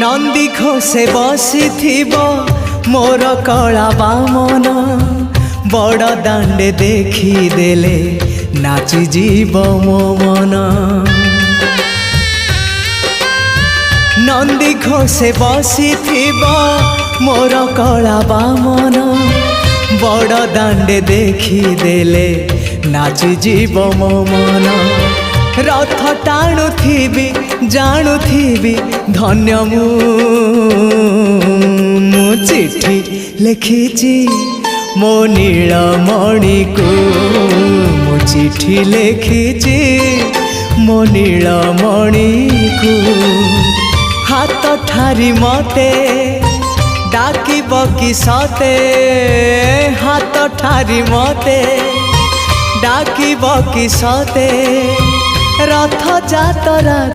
नंदी घोषे बसी मोर कला बामन बड़ दांडे देखी देले नाची जीव मो मन। नंदी घोषे बसी मोर कला बामन बड़ दांडे देखी देले नाची जीव मो मन। रथ टाणुथिबी जाणुथिबी धन्य मु चिट्ठी लिखिची मो नीलमणि को मु चिट्ठी लिखिची मो नीलमणि को। हाथ ठारी मते डाकिब कि सते हाथ ठारी मते डाकिब कि सते रथ जातरा।